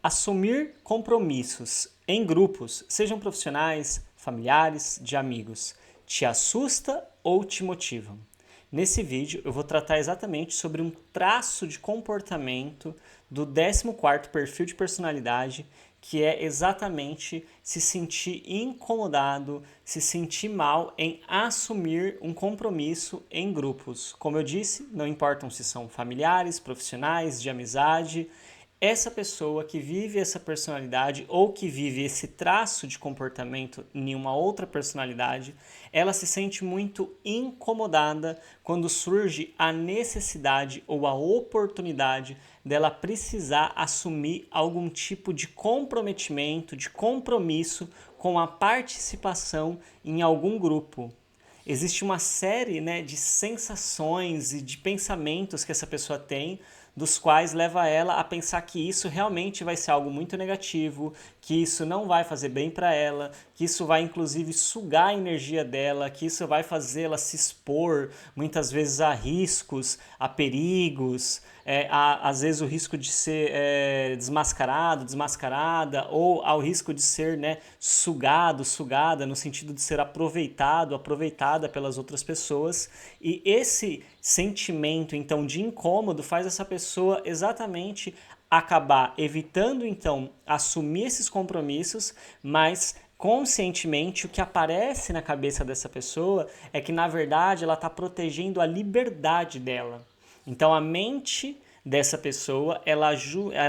Assumir compromissos em grupos, sejam profissionais, familiares, de amigos, te assusta ou te motivam? Nesse vídeo eu vou tratar exatamente sobre um traço de comportamento do 14º perfil de personalidade, que é exatamente se sentir incomodado, se sentir mal em assumir um compromisso em grupos. Como eu disse, não importam se são familiares, profissionais, de amizade, essa pessoa que vive essa personalidade ou que vive esse traço de comportamento em uma outra personalidade, ela se sente muito incomodada quando surge a necessidade ou a oportunidade dela precisar assumir algum tipo de comprometimento, de compromisso com a participação em algum grupo. Existe uma série, de sensações e de pensamentos que essa pessoa tem, dos quais leva ela a pensar que isso realmente vai ser algo muito negativo, que isso não vai fazer bem para ela, que isso vai inclusive sugar a energia dela, que isso vai fazê-la se expor muitas vezes a riscos, a perigos, às vezes o risco de ser desmascarado, desmascarada, ou ao risco de ser sugado, sugada, no sentido de ser aproveitado, aproveitada pelas outras pessoas. E esse sentimento, então, de incômodo faz essa pessoa exatamente acabar evitando, então, assumir esses compromissos, mas conscientemente o que aparece na cabeça dessa pessoa é que, na verdade, ela está protegendo a liberdade dela. Então a mente dessa pessoa, ela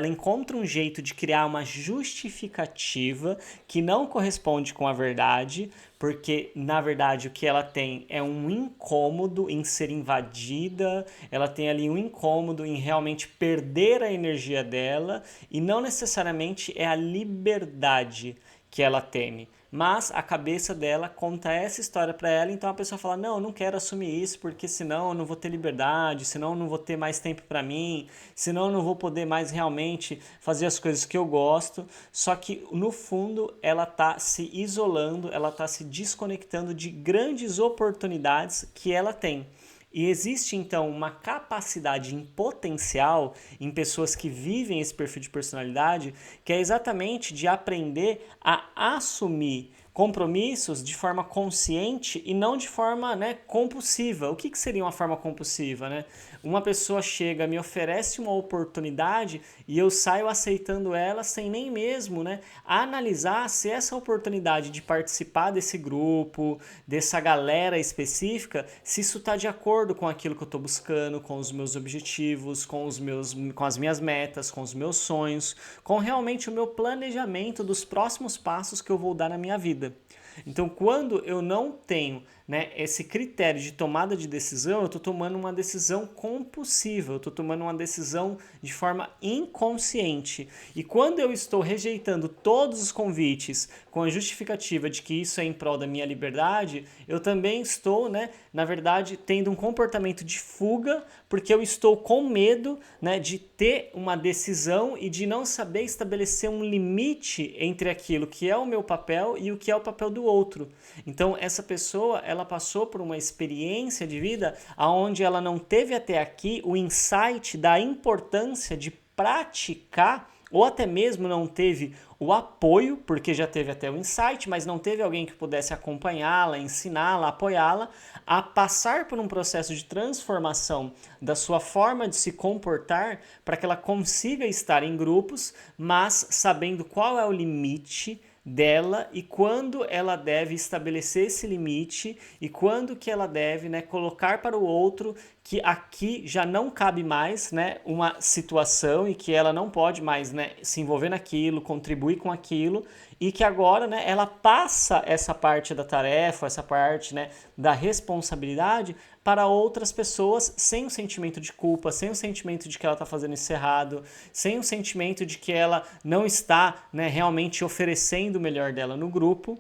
encontra um jeito de criar uma justificativa que não corresponde com a verdade, porque na verdade o que ela tem é um incômodo em ser invadida, ela tem ali um incômodo em realmente perder a energia dela e não necessariamente é a liberdade que ela teme. Mas a cabeça dela conta essa história para ela, então a pessoa fala: não, eu não quero assumir isso porque senão eu não vou ter liberdade, senão eu não vou ter mais tempo para mim, senão eu não vou poder mais realmente fazer as coisas que eu gosto. Só que no fundo ela está se isolando, ela está se desconectando de grandes oportunidades que ela tem. E existe então uma capacidade em potencial em pessoas que vivem esse perfil de personalidade, que é exatamente de aprender a assumir compromissos de forma consciente e não de forma compulsiva. O que seria uma forma compulsiva? Uma pessoa chega, me oferece uma oportunidade e eu saio aceitando ela sem nem mesmo analisar se essa oportunidade de participar desse grupo, dessa galera específica, se isso está de acordo com aquilo que eu estou buscando, com os meus objetivos, com as minhas metas, com os meus sonhos, com realmente o meu planejamento dos próximos passos que eu vou dar na minha vida. Então, quando eu não tenho esse critério de tomada de decisão, eu estou tomando uma decisão compulsiva, eu estou tomando uma decisão de forma inconsciente. E quando eu estou rejeitando todos os convites com a justificativa de que isso é em prol da minha liberdade, eu também estou, na verdade, tendo um comportamento de fuga, porque eu estou com medo de ter uma decisão e de não saber estabelecer um limite entre aquilo que é o meu papel e o que é o papel do outro. Então, essa pessoa, ela passou por uma experiência de vida onde ela não teve até aqui o insight da importância de praticar, ou até mesmo não teve o apoio, porque já teve até o insight, mas não teve alguém que pudesse acompanhá-la, ensiná-la, apoiá-la a passar por um processo de transformação da sua forma de se comportar para que ela consiga estar em grupos, mas sabendo qual é o limite dela e quando ela deve estabelecer esse limite e quando que ela deve colocar para o outro que aqui já não cabe mais uma situação e que ela não pode mais se envolver naquilo, contribuir com aquilo e que agora ela passa essa parte da tarefa, essa parte da responsabilidade para outras pessoas sem o sentimento de culpa, sem o sentimento de que ela está fazendo isso errado, sem o sentimento de que ela não está realmente oferecendo o melhor dela no grupo.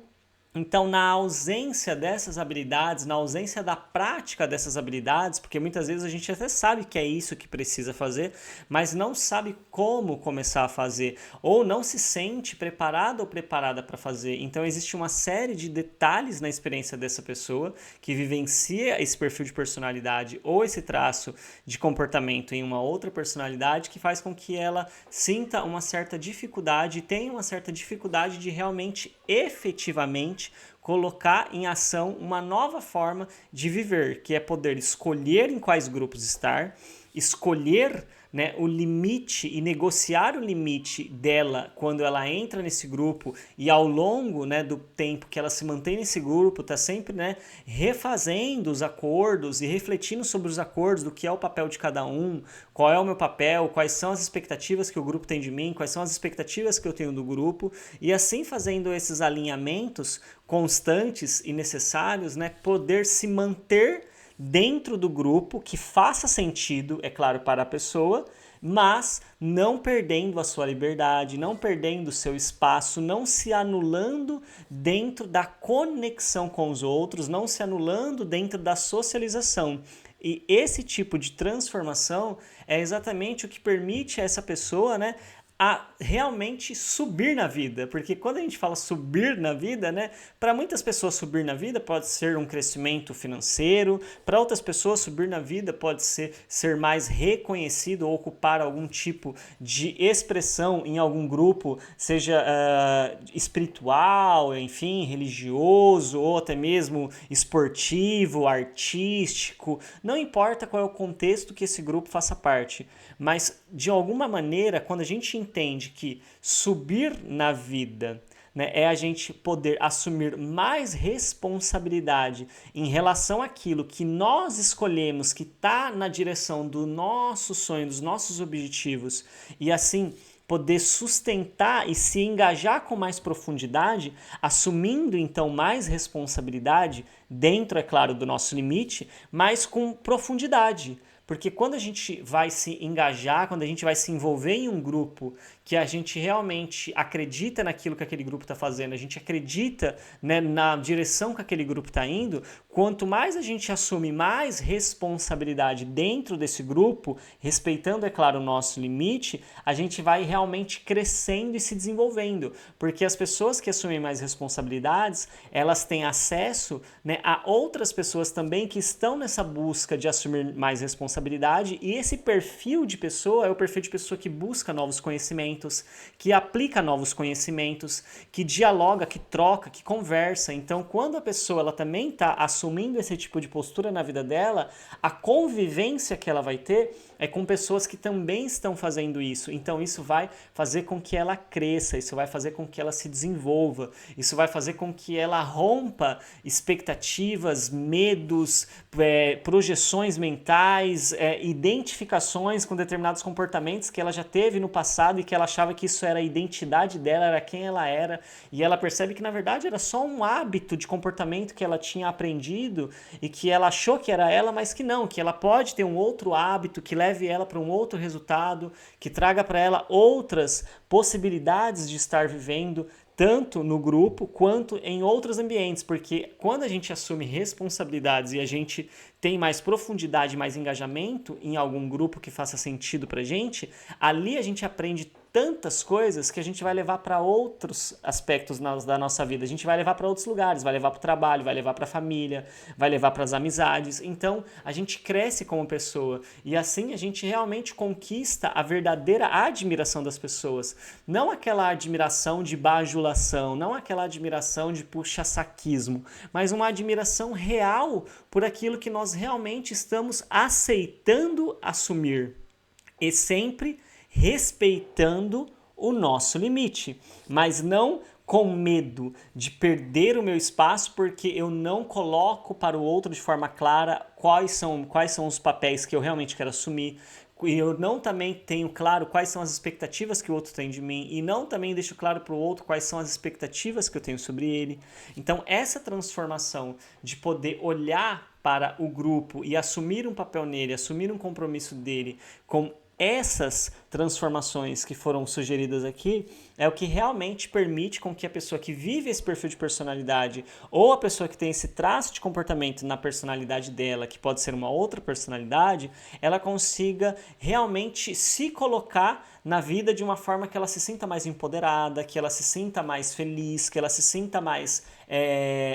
Então, na ausência dessas habilidades, na ausência da prática dessas habilidades, porque muitas vezes a gente até sabe que é isso que precisa fazer, mas não sabe como começar a fazer, ou não se sente preparado ou preparada para fazer. Então, existe uma série de detalhes na experiência dessa pessoa que vivencia esse perfil de personalidade ou esse traço de comportamento em uma outra personalidade que faz com que ela sinta uma certa dificuldade, tenha uma certa dificuldade de realmente, efetivamente, colocar em ação uma nova forma de viver, que é poder escolher em quais grupos estar, escolher, né, o limite e negociar o limite dela quando ela entra nesse grupo e ao longo, né, do tempo que ela se mantém nesse grupo, está sempre, né, refazendo os acordos e refletindo sobre os acordos, do que é o papel de cada um, qual é o meu papel, quais são as expectativas que o grupo tem de mim, quais são as expectativas que eu tenho do grupo, e assim fazendo esses alinhamentos constantes e necessários, né, poder se manter dentro do grupo, que faça sentido, é claro, para a pessoa, mas não perdendo a sua liberdade, não perdendo o seu espaço, não se anulando dentro da conexão com os outros, não se anulando dentro da socialização. E esse tipo de transformação é exatamente o que permite a essa pessoa, né, a realmente subir na vida, porque quando a gente fala subir na vida, né, para muitas pessoas subir na vida pode ser um crescimento financeiro, para outras pessoas subir na vida pode ser mais reconhecido ou ocupar algum tipo de expressão em algum grupo, seja espiritual, enfim, religioso ou até mesmo esportivo, artístico, não importa qual é o contexto que esse grupo faça parte, mas de alguma maneira, quando a gente entende que subir na vida, né, é a gente poder assumir mais responsabilidade em relação àquilo que nós escolhemos, que está na direção do nosso sonho, dos nossos objetivos, e assim poder sustentar e se engajar com mais profundidade, assumindo então mais responsabilidade, dentro, é claro, do nosso limite, mas com profundidade. Porque quando a gente vai se engajar, quando a gente vai se envolver em um grupo que a gente realmente acredita naquilo que aquele grupo está fazendo, a gente acredita, né, na direção que aquele grupo está indo, quanto mais a gente assume mais responsabilidade dentro desse grupo, respeitando, é claro, o nosso limite, a gente vai realmente crescendo e se desenvolvendo. Porque as pessoas que assumem mais responsabilidades, elas têm acesso, né, a outras pessoas também que estão nessa busca de assumir mais responsabilidade, e esse perfil de pessoa é o perfil de pessoa que busca novos conhecimentos, que aplica novos conhecimentos, que dialoga, que troca, que conversa. Então, quando a pessoa ela também está assumindo esse tipo de postura na vida dela, a convivência que ela vai ter é com pessoas que também estão fazendo isso. Então, isso vai fazer com que ela cresça, isso vai fazer com que ela se desenvolva, isso vai fazer com que ela rompa expectativas, medos, projeções mentais, identificações com determinados comportamentos que ela já teve no passado e que ela achava que isso era a identidade dela, era quem ela era, e ela percebe que na verdade era só um hábito de comportamento que ela tinha aprendido e que ela achou que era ela, mas que não, que ela pode ter um outro hábito que leve ela para um outro resultado, que traga para ela outras possibilidades de estar vivendo, tanto no grupo quanto em outros ambientes, porque quando a gente assume responsabilidades e a gente tem mais profundidade, mais engajamento em algum grupo que faça sentido pra gente, ali a gente aprende tantas coisas que a gente vai levar para outros aspectos da nossa vida. A gente vai levar para outros lugares, vai levar para o trabalho, vai levar para a família, vai levar para as amizades. Então, a gente cresce como pessoa e assim a gente realmente conquista a verdadeira admiração das pessoas. Não aquela admiração de bajulação, não aquela admiração de puxa-saquismo, mas uma admiração real por aquilo que nós realmente estamos aceitando assumir. E sempre respeitando o nosso limite, mas não com medo de perder o meu espaço porque eu não coloco para o outro de forma clara quais são os papéis que eu realmente quero assumir. E eu não também tenho claro quais são as expectativas que o outro tem de mim e não também deixo claro para o outro quais são as expectativas que eu tenho sobre ele. Então essa transformação de poder olhar para o grupo e assumir um papel nele, assumir um compromisso dele com essas transformações que foram sugeridas aqui é o que realmente permite com que a pessoa que vive esse perfil de personalidade ou a pessoa que tem esse traço de comportamento na personalidade dela, que pode ser uma outra personalidade, ela consiga realmente se colocar na vida de uma forma que ela se sinta mais empoderada, que ela se sinta mais feliz, que ela se sinta mais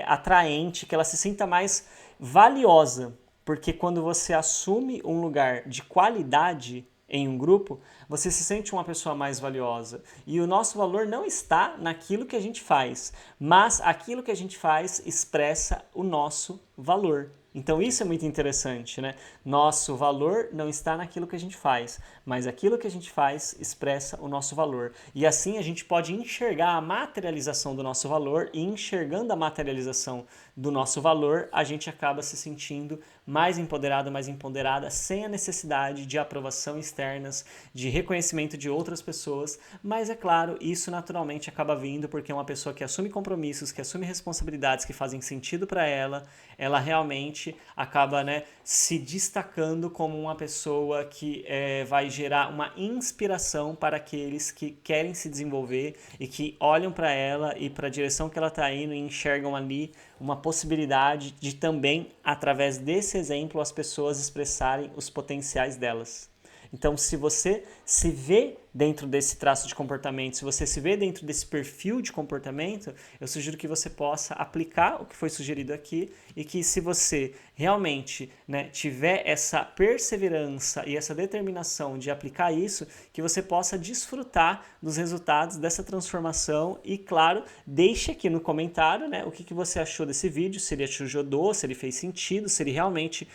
atraente, que ela se sinta mais valiosa. Porque quando você assume um lugar de qualidade em um grupo, você se sente uma pessoa mais valiosa. E o nosso valor não está naquilo que a gente faz, mas aquilo que a gente faz expressa o nosso valor. Então isso é muito interessante, né? Nosso valor não está naquilo que a gente faz, mas aquilo que a gente faz expressa o nosso valor. E assim a gente pode enxergar a materialização do nosso valor, e enxergando a materialização do nosso valor, a gente acaba se sentindo mais empoderado, mais empoderada, sem a necessidade de aprovação externas, de reconhecimento de outras pessoas. Mas é claro, isso naturalmente acaba vindo porque uma pessoa que assume compromissos, que assume responsabilidades que fazem sentido para ela, ela realmente acaba, né, se destacando como uma pessoa que vai gerar uma inspiração para aqueles que querem se desenvolver e que olham para ela e para a direção que ela está indo e enxergam ali uma possibilidade de também, através desse exemplo, as pessoas expressarem os potenciais delas. Então, se você se vê dentro desse traço de comportamento, se você se vê dentro desse perfil de comportamento, eu sugiro que você possa aplicar o que foi sugerido aqui e que, se você realmente, né, tiver essa perseverança e essa determinação de aplicar isso, que você possa desfrutar dos resultados dessa transformação e, claro, deixe aqui no comentário, né, o que você achou desse vídeo, se ele te ajudou, se ele fez sentido, se ele realmente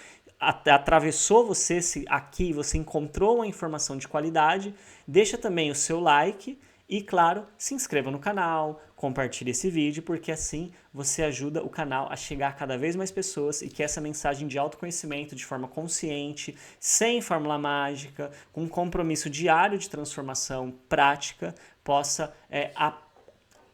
atravessou você, se aqui você encontrou uma informação de qualidade. Deixa também o seu like e, claro, se inscreva no canal, compartilhe esse vídeo, porque assim você ajuda o canal a chegar a cada vez mais pessoas e que essa mensagem de autoconhecimento de forma consciente, sem fórmula mágica, com um compromisso diário de transformação prática, possa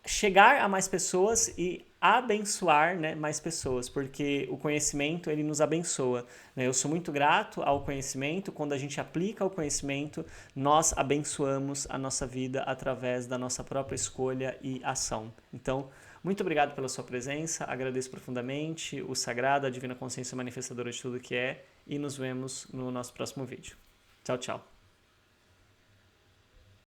chegar a mais pessoas e abençoar, né, mais pessoas, porque o conhecimento ele nos abençoa, né? Eu sou muito grato ao conhecimento. Quando a gente aplica o conhecimento, nós abençoamos a nossa vida através da nossa própria escolha e ação. Então, muito obrigado pela sua presença, agradeço profundamente o sagrado, a divina consciência manifestadora de tudo que é, e nos vemos no nosso próximo vídeo. Tchau, tchau.